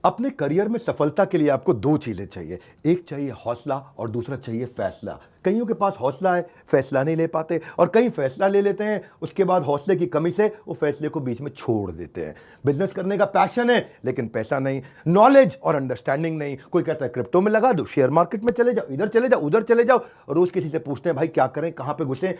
अपने करियर में सफलता के लिए आपको दो चीजें चाहिए। एक चाहिए हौसला और दूसरा चाहिए फैसला। कईयों के पास हौसला है, फैसला नहीं ले पाते, और कई फैसला ले लेते हैं, उसके बाद हौसले की कमी से वो फैसले को बीच में छोड़ देते हैं। बिजनेस करने का पैशन है लेकिन पैसा नहीं, नॉलेज और अंडरस्टैंडिंग नहीं। कोई कहता है क्रिप्टो में लगा दो, शेयर मार्केट में चले जाओ, इधर चले जाओ, उधर चले जाओ। रोज किसी से पूछते हैं भाई क्या करें, कहां पे घुसे।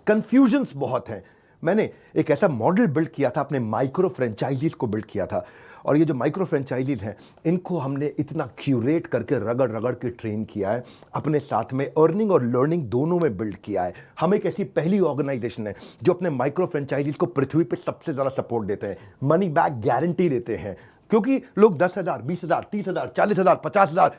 कंफ्यूजन्स बहुत हैं। मैंने एक ऐसा मॉडल बिल्ड किया था, अपने माइक्रो फ्रेंचाइजीज को बिल्ड किया था, और ये जो माइक्रो फ्रेंचाइजीज हैं इनको हमने इतना क्यूरेट करके रगड़ रगड़ के ट्रेन किया है, अपने साथ में अर्निंग और लर्निंग दोनों में बिल्ड किया है। हम एक ऐसी पहली ऑर्गेनाइजेशन है जो अपने माइक्रो फ्रेंचाइजीज को पृथ्वी पे सबसे ज्यादा सपोर्ट देते हैं, मनी बैक गारंटी देते हैं। क्योंकि लोग 10,000, 20,000, 30,000, 40,000, 50,000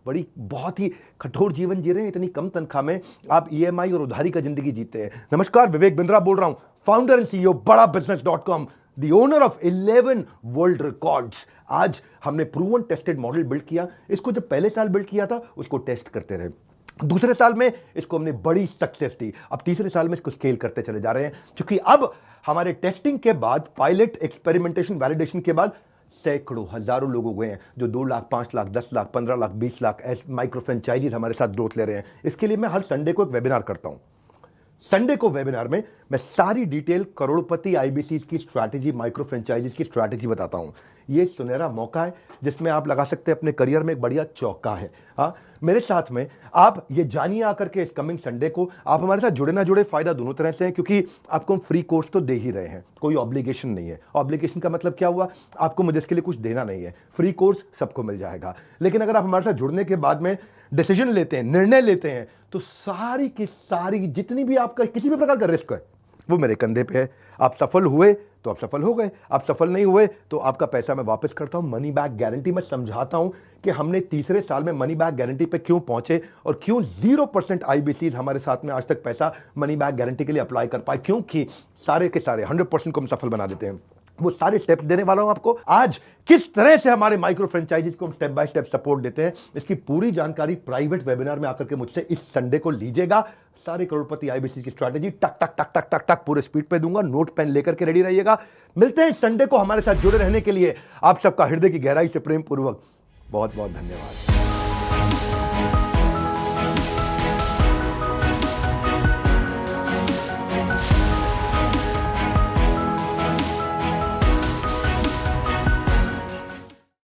बड़ी बहुत ही कठोर जीवन जी रहे हैं। इतनी कम तनख्वाह में आप ईएमआई और उधारी का जिंदगी जीते हैं। नमस्कार, विवेक बिंद्रा बोल रहा हूं, फाउंडर एंड सीईओ बड़ा बिजनेस.com, the owner of 11 world records. आज हमने प्रूवन टेस्टेड मॉडल बिल्ड किया। इसको जब पहले साल बिल्ड किया था उसको टेस्ट करते रहे, दूसरे साल में इसको हमने बड़ी सक्सेस दी, अब तीसरे साल में इसको स्केल करते चले जा रहे हैं। क्योंकि अब हमारे टेस्टिंग के बाद, पायलट, एक्सपेरिमेंटेशन, वैलिडेशन के बाद सैकड़ों, हजारों लोग हो गए हैं जो 2 लाख, 5 लाख, 10 लाख, 15 लाख, 20 लाख ऐसे माइक्रो फ्रेंचाइजीज हमारे साथ ग्रोथ ले रहे हैं। इसके लिए मैं हर संडे को एक वेबिनार करता हूं। संडे को वेबिनार में मैं सारी डिटेल करोड़पति आईबीसी की स्ट्रैटेजी, माइक्रो फ्रेंचाइजीज की स्ट्रैटेजी बताता हूं। ये सुनहरा मौका है जिसमें आप लगा सकते हैं अपने करियर में एक बढ़िया चौका है। हाँ, मेरे साथ में आप ये जानिए आकर के इस कमिंग संडे को। आप हमारे साथ जुड़े ना जुड़े, फायदा दोनों तरह से है, क्योंकि आपको हम फ्री कोर्स तो दे ही रहे हैं, कोई ऑब्लिगेशन नहीं है। ऑब्लिगेशन का मतलब क्या हुआ, आपको मुझे इसके लिए कुछ देना नहीं है। फ्री कोर्स सबको मिल जाएगा। लेकिन अगर आप हमारे साथ जुड़ने के बाद में डिसीजन लेते हैं, निर्णय लेते हैं, तो सारी की सारी जितनी भी आपका किसी भी प्रकार का रिस्क है वो मेरे कंधे पे है। आप सफल हुए तो आप सफल हो गए, आप सफल नहीं हुए तो आपका पैसा मैं वापस करता हूं। मनी बैक गारंटी मैं समझाता हूं कि हमने तीसरे साल में मनी बैक गारंटी पे क्यों पहुंचे और क्यों 0% आईबीसीज हमारे साथ में आज तक पैसा मनी बैक गारंटी के लिए अप्लाई कर पाए, क्योंकि सारे के सारे 100% को हम सफल बना देते हैं। वो सारे स्टेप्स देने वाला हूं आपको आज। किस तरह से हमारे माइक्रो फ्रेंचाइजीज को हम स्टेप बाय स्टेप सपोर्ट देते हैं, इसकी पूरी जानकारी प्राइवेट वेबिनार में आकर के मुझसे इस संडे को लीजिएगा। सारे करोड़पति आईबीसी की स्ट्रैटेजी टक टक टक टक टक टक पूरे स्पीड पे दूंगा। नोट पेन लेकर के रेडी रहिएगा। मिलते हैं संडे को। हमारे साथ जुड़े रहने के लिए आप सबका हृदय की गहराई से प्रेम पूर्वक बहुत बहुत धन्यवाद।